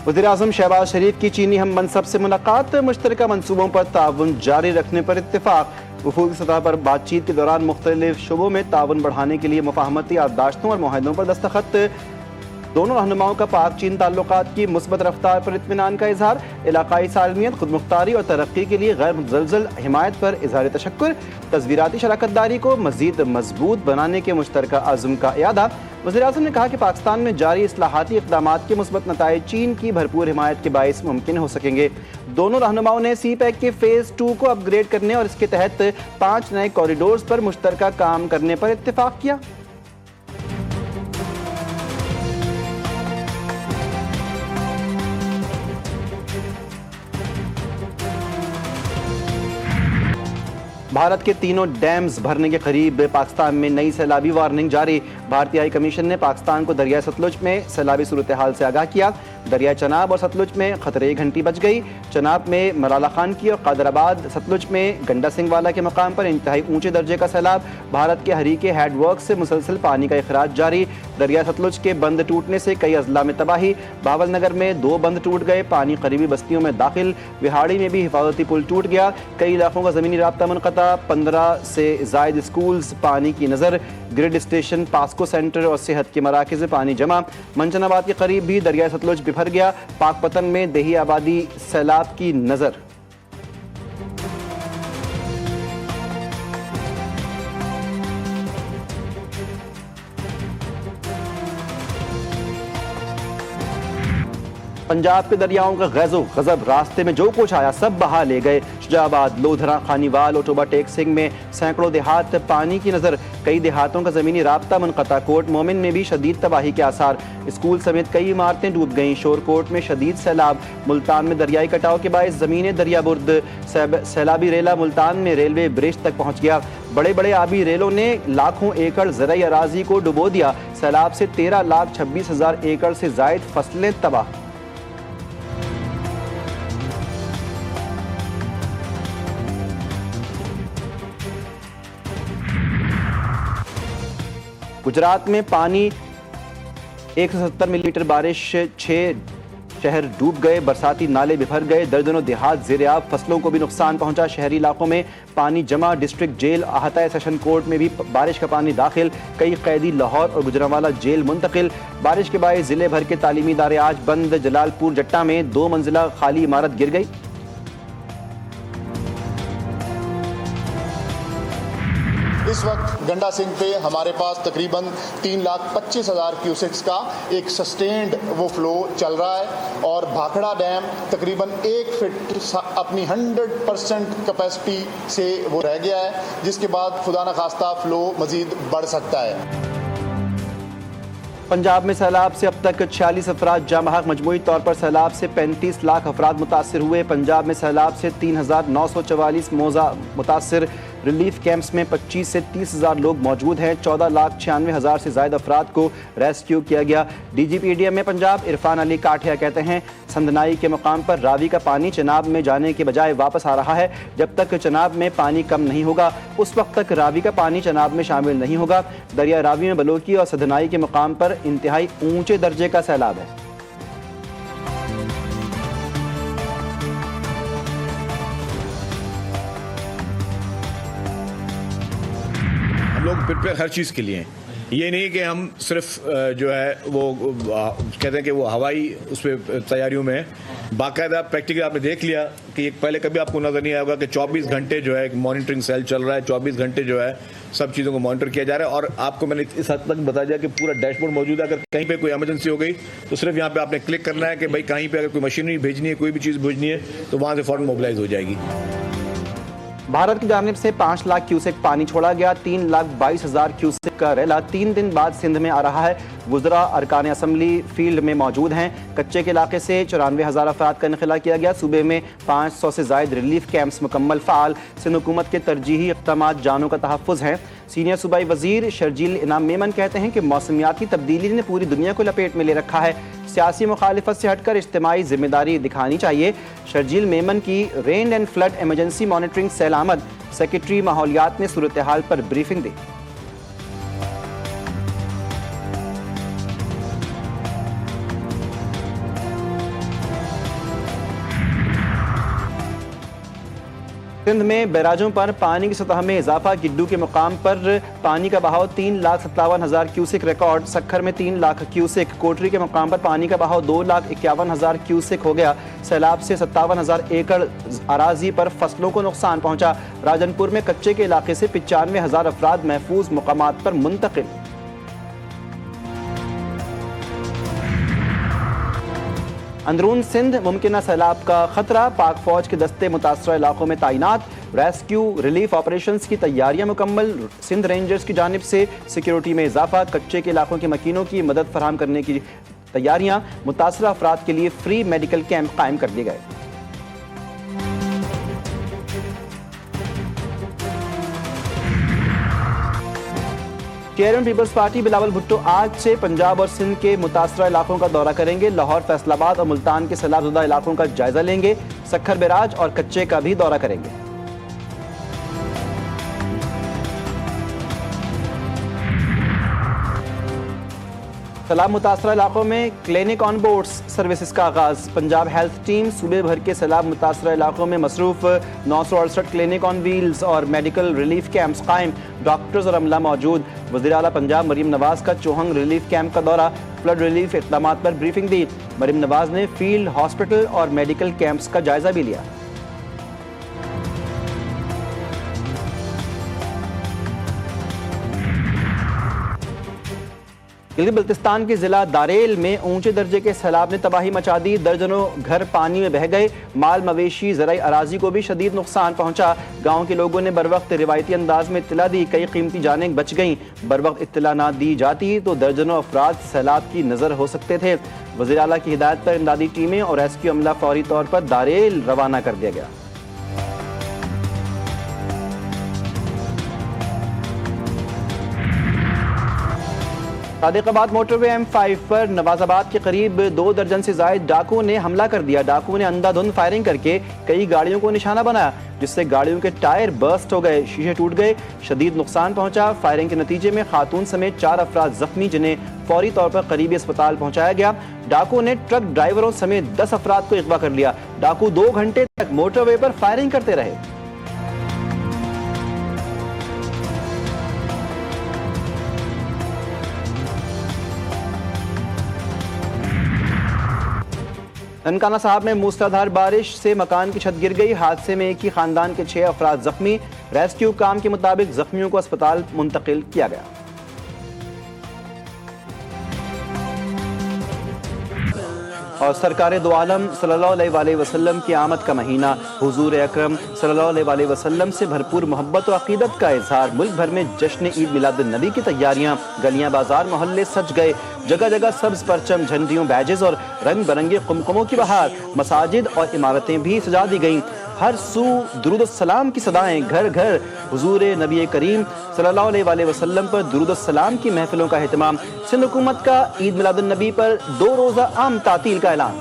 वज़ीर-ए-आज़म शहबाज शरीफ की चीनी हम मनसब से मुलाकात, मुश्तरका मंसूबों पर ताउन जारी रखने पर इत्तेफाक। वफूद की सतह पर बातचीत के दौरान मुख्तलिफ शोबों में ताउन बढ़ाने के लिए मुफाहमती याददाश्तों और मुआहदों पर दस्तखत। दोनों रहनुमाओं का पाक चीन ताल्लुकात की मुस्बत रफ्तार पर इत्मीनान का इजहार। इलाकाई सालमियत, खुदमुख्तारी और तरक्की के लिए गैर मुतज़लज़ल हिमायत पर इजहार तशक्कुर। तज़वीराती शराकत दारी को मज़ीद मजबूत बनाने के मुश्तरका अज़्म का इयादा। वज़ीर-ए-आज़म ने कहा कि पाकिस्तान में जारी इस्लाहाती इक़दामात के मुस्बत नताइज चीन की भरपूर हिमायत के बाइस मुमकिन हो सकेंगे। दोनों रहनुमाओं ने सी पैक के फ़ेज़ 2 को अपग्रेड करने और इसके तहत 5 नए कॉरिडोर्स पर मुश्तरका काम करने पर इत्तेफाक किया। भारत के तीनों डैम्स भरने के करीब, पाकिस्तान में नई सैलाबी वार्निंग जारी। भारतीय हाई कमीशन ने पाकिस्तान को दरिया सतलुज में सैलाबी सूरत हाल से आगाह किया। दरिया चनाब और सतलुज में खतरे की घंटी बज गई। चनाब में मराला खान की और कादराबाद, सतलुज में गंडा सिंह वाला के मकाम पर इंतहाई ऊंचे दर्जे का सैलाब। भारत के हरीके हेडवर्क से मुसलसल पानी का इखराज जारी। दरिया सतलुज के बंद टूटने से कई अजला में तबाही। बावल नगर में 2 बंद टूट गए, पानी करीबी बस्तियों में दाखिल। विहाड़ी में भी हिफाजती पुल टूट गया। कई इलाकों का ज़मीनी राब्ता मुनक़ता। 15 से ज़ायद स्कूल्स पानी की नज़र। ग्रिड स्टेशन, पास्को सेंटर और सेहत के मराकज़ पानी जमा। मंचनाबाद के करीब भी दरिया सतलुज बिफर गया। पाकपतन में देही आबादी सैलाब की नज़र। पंजाब के दरियाओं का गैज़ो गज़ब, रास्ते में जो कुछ आया सब बहा ले गए। शुजाबाद, लोधरा, खानीवाल और टोबा टेक सिंह में सैकड़ों देहात पानी की नज़र। कई देहातों का ज़मीनी राब्ता मुनक़ता। कोट मोमिन में भी शदीद तबाही के आसार। स्कूल समेत कई इमारतें डूब गईं। शोरकोट में शदीद सैलाब। मुल्तान में दरियाई कटाव के बायस ज़मीनें दरियाबुर्द। सैलाबी रेला मुल्तान में रेलवे ब्रिज तक पहुँच गया। बड़े बड़े आबी रेलों ने लाखों एकड़ ज़रई अराज़ी को डुबो दिया। सैलाब से 13,26,000 एकड़ से ज़ायद फसलें तबाह। गुजरात में पानी 170 मिलीमीटर बारिश, 6 शहर डूब गए। बरसाती नाले बिफर गए। दर्जनों देहात ज़ेर-ए-आब। फसलों को भी नुकसान पहुंचा। शहरी इलाकों में पानी जमा। डिस्ट्रिक्ट जेल अहाता सेशन कोर्ट में भी बारिश का पानी दाखिल। कई कैदी लाहौर और गुजरांवाला जेल मुंतकिल। बारिश के बायस जिले भर के तालीमी इदारे आज बंद। जलालपुर जट्टा में 2 मंजिला खाली इमारत गिर गई। इस वक्त गंडा सिंह पे हमारे पास तकरीबन 3,25,000 क्यूसेक्स का एक सस्टेन्ड वो फ्लो चल रहा है और भाखड़ा डैम तकरीबन 1 फीट अपनी 100% कैपेसिटी से वो रह गया है, जिसके बाद खुदा न खास्ता फ्लो मजीद बढ़ सकता है। पंजाब में सैलाब से अब तक 46 अफराद जाँ-बहक। मजमूई तौर पर सैलाब से 35 लाख अफराद मुतासिर हुए। पंजाब में सैलाब से 3,944 मौज़ा मुतासिर। रिलीफ कैंप्स में 25 से 30,000 लोग मौजूद हैं। 14,96,000 से ज़ायद अफराद को रेस्क्यू किया गया। DGPDM में पंजाब इरफान अली काठिया कहते हैं, संदनाई के मकाम पर रावी का पानी चनाब में जाने के बजाय वापस आ रहा है। जब तक चनाब में पानी कम नहीं होगा उस वक्त तक रावी का पानी चनाब में शामिल नहीं होगा। दरिया रावी में बलोकी और संदनाई के मकाम पर इंतहाई ऊंचे दर्जे का सैलाब है। हम लोग प्रिपेयर हर चीज़ के लिए हैं। ये नहीं कि हम सिर्फ जो है वो कहते हैं कि वो हवाई उस पर तैयारियों में बाकायदा प्रैक्टिकल आपने देख लिया कि एक पहले कभी आपको नज़र नहीं आएगा कि 24 घंटे जो है एक मॉनिटरिंग सेल चल रहा है। 24 घंटे जो है सब चीज़ों को मॉनिटर किया जा रहा है। और आपको मैंने इस हद तक बता दिया कि पूरा डैशबोर्ड मौजूद है। अगर कहीं पे कोई इमरजेंसी हो गई तो सिर्फ यहाँ पे आपने क्लिक करना है कि भाई कहीं पे अगर कोई मशीनरी भेजनी है, कोई भी चीज़ भेजनी है तो वहाँ से फ़ौरन मोबिलाइज हो जाएगी। भारत की जानिब से 5 लाख क्यूसेक पानी छोड़ा गया। 3,22,000 क्यूसेक का रेला 3 दिन बाद सिंध में आ रहा है। वुज़रा अरकान असम्बली फील्ड में मौजूद हैं। कच्चे के इलाके से 94,000 अफराद का इनखला किया गया। सूबे में 500 से ज़ायद रिलीफ कैंप्स मुकम्मल फ़ाल। सिंध हुकूमत के तरजीही इक़दामात जानों का तहफ़्फ़ुज़ हैं। सीनियर सूबाई वज़ीर शर्जील इनाम मेमन कहते हैं कि मौसमियाती तब्दीली ने पूरी दुनिया को लपेट में ले रखा है। सियासी मुखालिफत से हटकर इज्तिमाई जिम्मेदारी दिखानी चाहिए। शर्जील मेमन की rain and flood emergency monitoring cell आमद। सेक्रेटरी माहौलियात ने सूरत हाल पर ब्रीफिंग दी। سندھ میں بیراجوں پر پانی کی سطح میں اضافہ، گڈو کے مقام پر پانی کا بہاؤ 3,57,000 کیوسک ریکارڈ، سکھر میں 3 لاکھ کیوسک، کوٹری کے مقام پر پانی کا بہاؤ 2,51,000 کیوسک ہو گیا۔ سیلاب سے 57,000 ایکڑ اراضی پر فصلوں کو نقصان پہنچا۔ راجن پور میں کچے کے علاقے سے 95,000 افراد محفوظ مقامات پر منتقل۔ اندرون سندھ ممکنہ سیلاب کا خطرہ، پاک فوج کے دستے متاثرہ علاقوں میں تعینات، ریسکیو ریلیف آپریشنز کی تیاریاں مکمل، سندھ رینجرز کی جانب سے سیکیورٹی میں اضافہ، کچے کے علاقوں کے مکینوں کی مدد فراہم کرنے کی تیاریاں، متاثرہ افراد کے لیے فری میڈیکل کیمپ قائم کر دیے گئے۔ چیئرمین پیپلز پارٹی بلاول بھٹو آج سے پنجاب اور سندھ کے متاثرہ علاقوں کا دورہ کریں گے۔ لاہور، فیصل آباد اور ملتان کے سیلاب زدہ علاقوں کا جائزہ لیں گے۔ سکھر، بیراج اور کچے کا بھی دورہ کریں گے۔ سیلاب متاثرہ علاقوں میں کلینک آن بورڈز سروسز کا آغاز، پنجاب ہیلتھ ٹیم صوبے بھر کے سیلاب متاثرہ علاقوں میں مصروف، 968 کلینک آن ویلز اور میڈیکل ریلیف کیمپس قائم، ڈاکٹرز اور عملہ موجود۔ وزیر اعلیٰ پنجاب مریم نواز کا چوہنگ ریلیف کیمپ کا دورہ، فلڈ ریلیف اقدامات پر بریفنگ دی۔ مریم نواز نے فیلڈ ہاسپٹل اور میڈیکل کیمپس کا جائزہ بھی لیا۔ گلگت بلتستان کے ضلع داریل میں اونچے درجے کے سیلاب نے تباہی مچا دی، درجنوں گھر پانی میں بہہ گئے، مال مویشی زرعی اراضی کو بھی شدید نقصان پہنچا۔ گاؤں کے لوگوں نے بروقت روایتی انداز میں اطلاع دی، کئی قیمتی جانیں بچ گئیں۔ بروقت اطلاع نہ دی جاتی تو درجنوں افراد سیلاب کی نظر ہو سکتے تھے۔ وزیر اعلیٰ کی ہدایت پر امدادی ٹیمیں اور ریسکیو عملہ فوری طور پر داریل روانہ کر دیا گیا۔ صادق آباد موٹر وے M5 پر نواز آباد کے قریب 2 درجن سے زائد ڈاکو نے حملہ کر دیا۔ ڈاکو نے اندھا دھند فائرنگ کر کے کئی گاڑیوں کو نشانہ بنایا، جس سے گاڑیوں کے ٹائر برسٹ ہو گئے، شیشے ٹوٹ گئے، شدید نقصان پہنچا۔ فائرنگ کے نتیجے میں خاتون سمیت 4 افراد زخمی، جنہیں فوری طور پر قریبی اسپتال پہنچایا گیا۔ ڈاکو نے ٹرک ڈرائیوروں سمیت 10 افراد کو اغوا کر لیا۔ ڈاکو 2 گھنٹے تک موٹر وے پر فائرنگ کرتے رہے۔ ننکانہ صاحب میں موسلادھار بارش سے مکان کی چھت گر گئی، حادثے میں ایک ہی خاندان کے 6 افراد زخمی، ریسکیو کام کے مطابق زخمیوں کو اسپتال منتقل کیا گیا۔ اور سرکار دو عالم صلی اللہ علیہ وآلہ وسلم کی آمد کا مہینہ، حضور اکرم صلی اللہ علیہ وآلہ وسلم سے بھرپور محبت و عقیدت کا اظہار، ملک بھر میں جشن عید میلاد النبی کی تیاریاں، گلیاں بازار محلے سج گئے، جگہ جگہ سبز پرچم، جھنڈیوں، بیجز اور رنگ برنگے قمقموں کی بہار، مساجد اور عمارتیں بھی سجا دی گئیں، ہر سو درود السلام کی صدائیں، گھر گھر حضور نبی کریم صلی اللہ علیہ وآلہ وسلم پر درود السلام کی محفلوں کا اہتمام۔ سندھ حکومت کا عید میلاد النبی پر 2 روزہ عام تعطیل کا اعلان۔